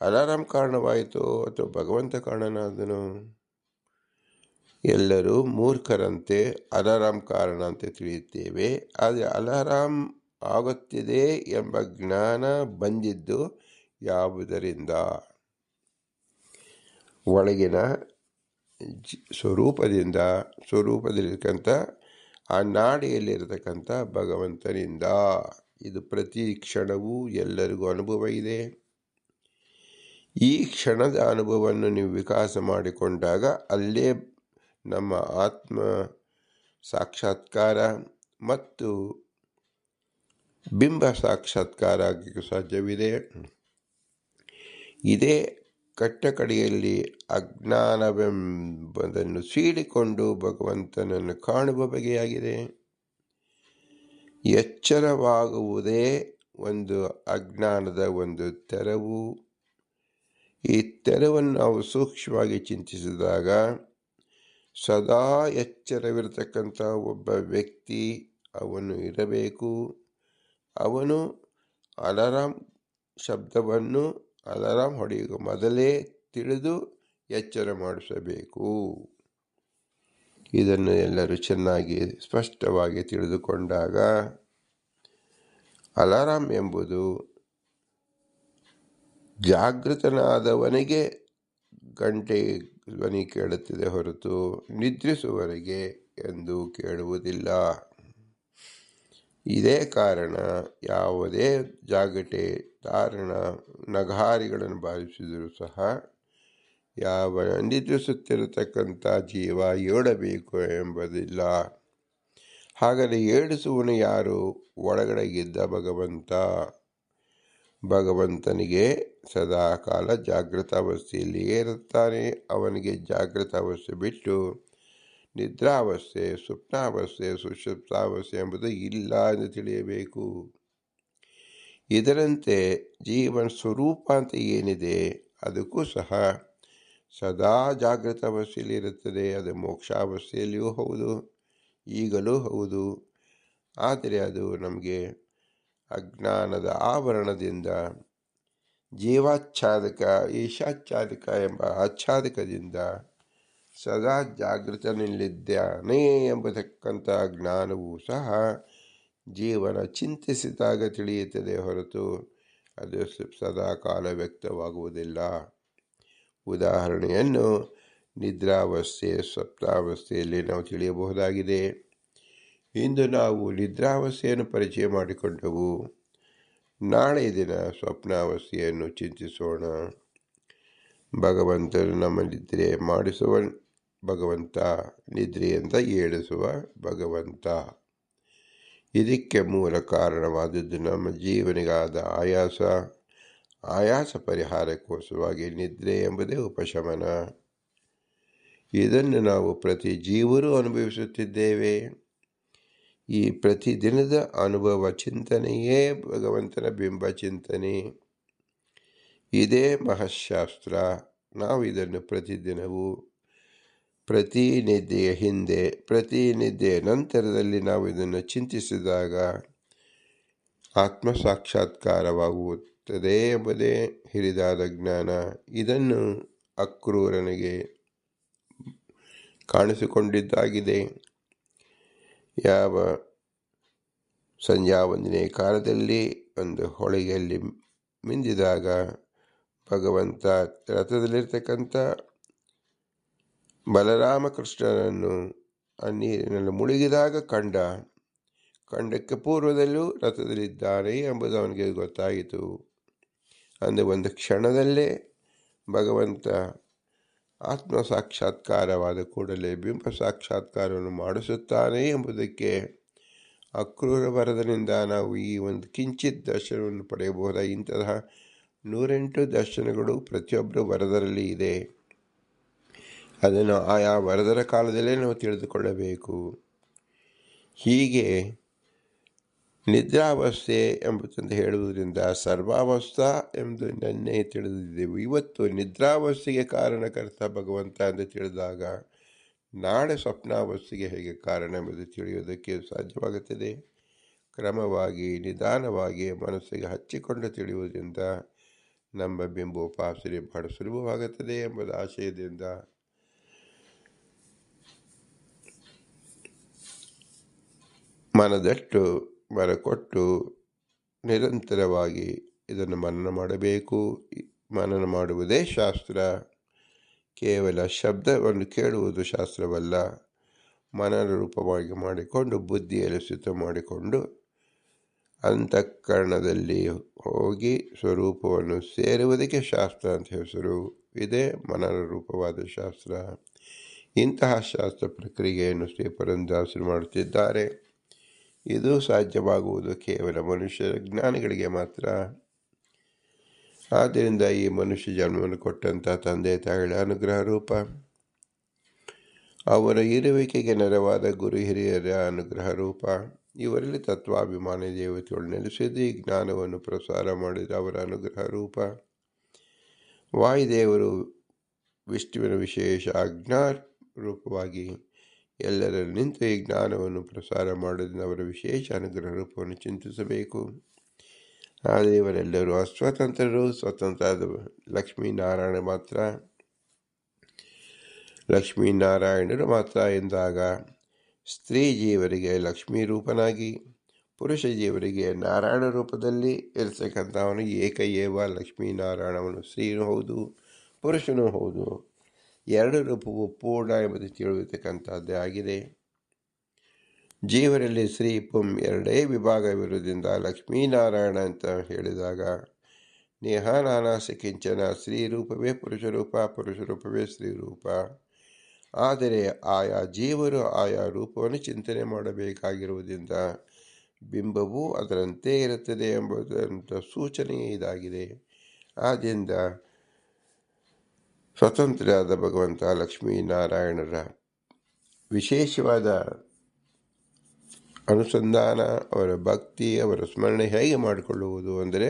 ಅಲಾರಾಮ್ ಕಾರಣವಾಯಿತು ಅಥವಾ ಭಗವಂತ ಕಾರಣನಾದನು? ಎಲ್ಲರೂ ಮೂರ್ಖರಂತೆ ಅಲಾರಾಮ್ ಕಾರಣ ಅಂತ ತಿಳಿಯುತ್ತೇವೆ. ಆದರೆ ಅಲಾರಾಮ್ ಆಗುತ್ತಿದೆ ಎಂಬ ಜ್ಞಾನ ಬಂದಿದ್ದು ಯಾವುದರಿಂದ? ಒಳಗಿನ ಸ್ವರೂಪದಲ್ಲಿರ್ತಕ್ಕಂಥ ಆ ನಾಡಿಯಲ್ಲಿರತಕ್ಕಂಥ ಭಗವಂತನಿಂದ. ಇದು ಪ್ರತಿ ಕ್ಷಣವೂ ಎಲ್ಲರಿಗೂ ಅನುಭವ ಇದೆ. ಈ ಕ್ಷಣದ ಅನುಭವವನ್ನು ನೀವು ವಿಕಾಸ ಮಾಡಿಕೊಂಡಾಗ ಅಲ್ಲೇ ನಮ್ಮ ಆತ್ಮ ಸಾಕ್ಷಾತ್ಕಾರ ಮತ್ತು ಬಿಂಬ ಸಾಕ್ಷಾತ್ಕಾರ ಆಗಲಿಕ್ಕೆ ಸಾಧ್ಯವಿದೆ. ಇದೇ ಕಟ್ಟಕಡೆಯಲ್ಲಿ ಅಜ್ಞಾನವೆಂಬುದನ್ನು ಸೀಳಿಕೊಂಡು ಭಗವಂತನನ್ನು ಕಾಣುವ ಬಗೆಯಾಗಿದೆ. ಎಚ್ಚರವಾಗುವುದೇ ಒಂದು ಅಜ್ಞಾನದ ಒಂದು ತೆರವು. ಈ ತೆರವನ್ನು ನಾವು ಸೂಕ್ಷ್ಮವಾಗಿ ಚಿಂತಿಸಿದಾಗ ಸದಾ ಎಚ್ಚರವಿರತಕ್ಕಂಥ ಒಬ್ಬ ವ್ಯಕ್ತಿ ಅವನು ಇರಬೇಕು. ಅವನು ಅಲಾರಾಮ್ ಶಬ್ದವನ್ನು ಅಲಾರಾಮ್ ಹೊಡೆಯುವ ಮೊದಲೇ ತಿಳಿದು ಎಚ್ಚರ ಮಾಡಿಸಬೇಕು. ಇದನ್ನು ಎಲ್ಲರೂ ಚೆನ್ನಾಗಿ ಸ್ಪಷ್ಟವಾಗಿ ತಿಳಿದುಕೊಂಡಾಗ ಅಲಾರಾಮ್ ಎಂಬುದು ಜಾಗೃತನಾದವನಿಗೆ ಗಂಟೆ ಧ್ವನಿ ಕೇಳುತ್ತದೆ ಹೊರತು ನಿದ್ರಿಸುವವರೆಗೆ ಎಂದು ಕೇಳುವುದಿಲ್ಲ. ಇದೇ ಕಾರಣ ಯಾವುದೇ ಜಾಗಟೆ ತಾರಣ ನಗಾರಿಗಳನ್ನು ಬಾರಿಸಿದರೂ ಸಹ ಯಾವ ನಿದ್ರಿಸುತ್ತಿರತಕ್ಕಂಥ ಜೀವ ಏಳಬೇಕು ಎಂಬುದಿಲ್ಲ. ಹಾಗಾದರೆ ಏಳಿಸುವನು ಯಾರು? ಒಳಗಡೆ ಇದ್ದ ಭಗವಂತ. ಭಗವಂತನಿಗೆ ಸದಾ ಕಾಲ ಜಾಗೃತಾವಸ್ಥೆಯಲ್ಲಿಯೇ ಇರುತ್ತಾನೆ. ಅವನಿಗೆ ಜಾಗೃತಾವಸ್ಥೆ ಬಿಟ್ಟು ನಿದ್ರಾವಸ್ಥೆ, ಸ್ವಪ್ನಾವಸ್ಥೆ, ಸುಷುಪ್ತಾವಸ್ಥೆ ಎಂಬುದು ಇಲ್ಲ ಎಂದು ತಿಳಿಯಬೇಕು. ಇದರಂತೆ ಜೀವನ ಸ್ವರೂಪ ಅಂತ ಏನಿದೆ ಅದಕ್ಕೂ ಸಹ ಸದಾ ಜಾಗೃತಾವಸ್ಥೆಯಲ್ಲಿ ಇರುತ್ತದೆ. ಅದು ಮೋಕ್ಷಾವಸ್ಥೆಯಲ್ಲಿಯೂ ಹೌದು, ಈಗಲೂ ಹೌದು. ಆದರೆ ಅದು ನಮಗೆ ಅಜ್ಞಾನದ ಆವರಣದಿಂದ ಜೀವಾಚ್ಛಾದಕ ಈಶಾಚ್ಛಾದಕ ಎಂಬ ಆಚ್ಛಾದಕದಿಂದ ಸದಾ ಜಾಗೃತನಲ್ಲಿದ್ದಾನೆ ಎಂಬತಕ್ಕಂಥ ಜ್ಞಾನವೂ ಸಹ ಜೀವನ ಚಿಂತಿಸಿದಾಗ ತಿಳಿಯುತ್ತದೆ ಹೊರತು ಅದು ಸದಾ ಕಾಲ ವ್ಯಕ್ತವಾಗುವುದಿಲ್ಲ. ಉದಾಹರಣೆಯನ್ನು ನಿದ್ರಾವಸ್ಥೆ, ಸ್ವಪ್ನಾವಸ್ಥೆಯಲ್ಲಿ ನಾವು ತಿಳಿಯಬಹುದಾಗಿದೆ. ಇಂದು ನಾವು ನಿದ್ರಾವಸ್ಥೆಯನ್ನು ಪರಿಚಯ ಮಾಡಿಕೊಂಡವು. ನಾಳೆ ದಿನ ಸ್ವಪ್ನಾವಸ್ಥೆಯನ್ನು ಚಿಂತಿಸೋಣ. ಭಗವಂತನು ನಮ್ಮ ನಿದ್ರೆ ಮಾಡಿಸುವ ಭಗವಂತ, ನಿದ್ರೆಯಿಂದ ಏಳಿಸುವ ಭಗವಂತ. ಇದಕ್ಕೆ ಮೂಲ ಕಾರಣವಾದದ್ದು ನಮ್ಮ ಜೀವನಿಗಾದ ಆಯಾಸ ಪರಿಹಾರಕ್ಕೋಸ್ಕರವಾಗಿ ನಿದ್ರೆ ಎಂಬುದೇ ಉಪಶಮನ. ಇದನ್ನು ನಾವು ಪ್ರತಿ ಜೀವರೂ ಅನುಭವಿಸುತ್ತಿದ್ದೇವೆ. ಈ ಪ್ರತಿದಿನದ ಅನುಭವ ಚಿಂತನೆಯೇ ಭಗವಂತನ ಬಿಂಬ ಚಿಂತನೆ. ಇದೇ ಮಹಶಾಸ್ತ್ರ. ನಾವು ಇದನ್ನು ಪ್ರತಿದಿನವೂ ಪ್ರತಿ ನಿದ್ದೆಯ ಹಿಂದೆ, ಪ್ರತಿ ನಿದ್ದೆಯ ನಂತರದಲ್ಲಿ ನಾವು ಇದನ್ನು ಚಿಂತಿಸಿದಾಗ ಆತ್ಮ ಸಾಕ್ಷಾತ್ಕಾರವಾಗುತ್ತದೆ ಎಂಬುದೇ ಹಿರಿದಾದ ಜ್ಞಾನ. ಇದನ್ನು ಅಕ್ರೂರನಿಗೆ ಕಾಣಿಸಿಕೊಂಡಿದ್ದಾಗಿದೆ. ಯಾವ ಸಂಧ್ಯಾ ವಂದನೆಯ ಕಾಲದಲ್ಲಿ ಒಂದು ಹೊಳೆಯಲ್ಲಿ ಮಿಂದಿದಾಗ ಭಗವಂತ ರಥದಲ್ಲಿರ್ತಕ್ಕಂಥ ಬಲರಾಮಕೃಷ್ಣನನ್ನು ಆ ನೀರಿನಲ್ಲಿ ಮುಳುಗಿದಾಗ ಖಂಡಕ್ಕೆ ಪೂರ್ವದಲ್ಲೂ ರಥದಲ್ಲಿದ್ದಾನೆ ಎಂಬುದು ಅವನಿಗೆ ಗೊತ್ತಾಯಿತು. ಅಂದರೆ ಒಂದು ಕ್ಷಣದಲ್ಲೇ ಭಗವಂತ ಆತ್ಮ ಸಾಕ್ಷಾತ್ಕಾರವಾದ ಕೂಡಲೇ ಬಿಂಬ ಸಾಕ್ಷಾತ್ಕಾರವನ್ನು ಮಾಡಿಸುತ್ತಾನೆ ಎಂಬುದಕ್ಕೆ ಅಕ್ರೂರ ವರದನಿಂದ ನಾವು ಈ ಒಂದು ಕಿಂಚಿತ್ ದರ್ಶನವನ್ನು ಪಡೆಯಬಹುದಾದ ಇಂತಹ 108 ದರ್ಶನಗಳು ಪ್ರತಿಯೊಬ್ಬರು ವರದರಲ್ಲಿ ಇದೆ. ಅದನ್ನು ಆಯಾ ವರದರ ಕಾಲದಲ್ಲೇ ನಾವು ತಿಳಿದುಕೊಳ್ಳಬೇಕು. ಹೀಗೆ ನಿದ್ರಾವಸ್ಥೆ ಎಂಬುದನ್ನು ಹೇಳುವುದರಿಂದ ಸರ್ವಾವಸ್ಥಾ ಎಂದು ನೆನ್ನೆ ತಿಳಿದಿದ್ದೆವು. ಇವತ್ತು ನಿದ್ರಾವಸ್ಥೆಗೆ ಕಾರಣಕರ್ತ ಭಗವಂತ ಎಂದು ತಿಳಿದಾಗ ನಾಳೆ ಸ್ವಪ್ನಾವಸ್ಥೆಗೆ ಹೇಗೆ ಕಾರಣ ಎಂಬುದು ತಿಳಿಯುವುದಕ್ಕೆ ಸಾಧ್ಯವಾಗುತ್ತದೆ. ಕ್ರಮವಾಗಿ ನಿಧಾನವಾಗಿ ಮನಸ್ಸಿಗೆ ಹಚ್ಚಿಕೊಂಡು ತಿಳಿಯುವುದರಿಂದ ನಮ್ಮ ಬಿಂಬೋಪಾಸನೆ ಬಹಳ ಸುಲಭವಾಗುತ್ತದೆ ಎಂಬುದು ಆಶಯದಿಂದ ಮನದಟ್ಟು ಮನಕೊಟ್ಟು ನಿರಂತರವಾಗಿ ಇದನ್ನು ಮನನ ಮಾಡಬೇಕು. ಮನನ ಮಾಡುವುದೇ ಶಾಸ್ತ್ರ. ಕೇವಲ ಶಬ್ದವನ್ನು ಕೇಳುವುದು ಶಾಸ್ತ್ರವಲ್ಲ. ಮನನ ರೂಪವಾಗಿ ಮಾಡಿಕೊಂಡು ಬುದ್ಧಿಯಲ್ಲಿ ಸ್ಥಿತ ಮಾಡಿಕೊಂಡು ಅಂತಃಕರಣದಲ್ಲಿ ಹೋಗಿ ಸ್ವರೂಪವನ್ನು ಸೇರುವುದಕ್ಕೆ ಶಾಸ್ತ್ರ ಅಂತ ಹೆಸರು. ಇದೇ ಮನನ ರೂಪವಾದ ಶಾಸ್ತ್ರ. ಇಂತಹ ಶಾಸ್ತ್ರ ಪ್ರಕ್ರಿಯೆಯನ್ನು ಶ್ರೀ ಪುರಂದರದಾಸರು ಮಾಡುತ್ತಿದ್ದಾರೆ. ಇದು ಸಾಧ್ಯವಾಗುವುದು ಕೇವಲ ಮನುಷ್ಯ ಜ್ಞಾನಿಗಳಿಗೆ ಮಾತ್ರ. ಆದ್ದರಿಂದ ಈ ಮನುಷ್ಯ ಜನ್ಮವನ್ನು ಕೊಟ್ಟಂಥ ತಂದೆ ತಾಯಿಗಳ ಅನುಗ್ರಹ ರೂಪ, ಅವರ ಇರುವಿಕೆಗೆ ನೆರವಾದ ಗುರು ಹಿರಿಯರ ಅನುಗ್ರಹ ರೂಪ, ಇವರಲ್ಲಿ ತತ್ವಾಭಿಮಾನಿ ದೇವತೆಗಳು ನೆಲೆಸಿದ್ದು ಈ ಜ್ಞಾನವನ್ನು ಪ್ರಸಾರ ಮಾಡಿದ ಅವರ ಅನುಗ್ರಹ ರೂಪ, ವಾಯುದೇವರು ವಿಷ್ಣುವಿನ ವಿಶೇಷ ಆಜ್ಞಾ ರೂಪವಾಗಿ ಎಲ್ಲರಲ್ಲಿ ನಿಂತು ಈ ಜ್ಞಾನವನ್ನು ಪ್ರಸಾರ ಮಾಡೋದ್ರಿಂದ ಅವರ ವಿಶೇಷ ಅನುಗ್ರಹ ರೂಪವನ್ನು ಚಿಂತಿಸಬೇಕು. ಆದರೆ ಇವರೆಲ್ಲರೂ ಅಸ್ವತಂತ್ರರು. ಸ್ವತಂತ್ರ ಲಕ್ಷ್ಮೀನಾರಾಯಣ ಮಾತ್ರ. ಲಕ್ಷ್ಮೀನಾರಾಯಣರು ಮಾತ್ರ ಎಂದಾಗ ಸ್ತ್ರೀ ಜೀವರಿಗೆ ಲಕ್ಷ್ಮೀ ರೂಪನಾಗಿ, ಪುರುಷ ಜೀವರಿಗೆ ನಾರಾಯಣ ರೂಪದಲ್ಲಿ ಇರತಕ್ಕಂಥವನು ಏಕಏವ ಲಕ್ಷ್ಮೀನಾರಾಯಣವನು ಸ್ತ್ರೀನೂ ಹೌದು ಪುರುಷನೂ ಹೌದು. ಎರಡು ರೂಪವು ಪೂರ್ಣ ಎಂಬುದು ತಿಳಿಯತಕ್ಕಂಥದ್ದೇ ಆಗಿದೆ. ಜೀವರಲ್ಲಿ ಶ್ರೀ ಪುಂ ಎರಡೇ ವಿಭಾಗವಿರುವುದರಿಂದ ಲಕ್ಷ್ಮೀನಾರಾಯಣ ಅಂತ ಹೇಳಿದಾಗ ನೇಹ ನಾನಾಸ ಕಿಂಚನ ಸ್ತ್ರೀ ರೂಪವೇ ಪುರುಷ ರೂಪ, ಪುರುಷ ರೂಪವೇ ಸ್ತ್ರೀ ರೂಪ. ಆದರೆ ಆಯಾ ಜೀವರು ಆಯಾ ರೂಪವನ್ನು ಚಿಂತನೆ ಮಾಡಬೇಕಾಗಿರುವುದರಿಂದ ಬಿಂಬವು ಅದರಂತೆ ಇರುತ್ತದೆ ಎಂಬುದಂಥ ಸೂಚನೆಯೇ ಇದಾಗಿದೆ. ಆದ್ದರಿಂದ ಸ್ವತಂತ್ರರಾದ ಭಗವಂತ ಲಕ್ಷ್ಮೀನಾರಾಯಣರ ವಿಶೇಷವಾದ ಅನುಸಂಧಾನ, ಅವರ ಭಕ್ತಿ, ಅವರ ಸ್ಮರಣೆ ಹೇಗೆ ಮಾಡಿಕೊಳ್ಳುವುದು ಅಂದರೆ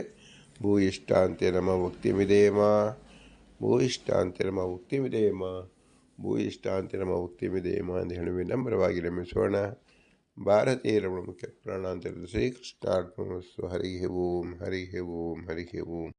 ಭೂಯಿಷ್ಟಾಂತೆ ನಮ್ಮ ಮುಕ್ತಿಮಿದೇಮ, ಭೂಯಿಷ್ಟಾಂತೆ ನಮ್ಮ ಮುಕ್ತಿಮಿದೇಮ, ಭೂಯಿಷ್ಟಾಂತೆ ನಮ್ಮ ಮುಕ್ತಿಮಿದೇಮ ಎಂದು ಹೇಳಿ ವಿನಮ್ರವಾಗಿ ರಮಿಸೋಣ. ಭಾರತೀಯ ರಮಣ ಮುಖ್ಯ ಪ್ರಾಣಾಂತರದ ಶ್ರೀಕೃಷ್ಣಾರ್ಪಣಮಸ್ತು. ಹರಿ ಓಂ, ಹರಿ ಓಂ, ಹರಿ ಓಂ.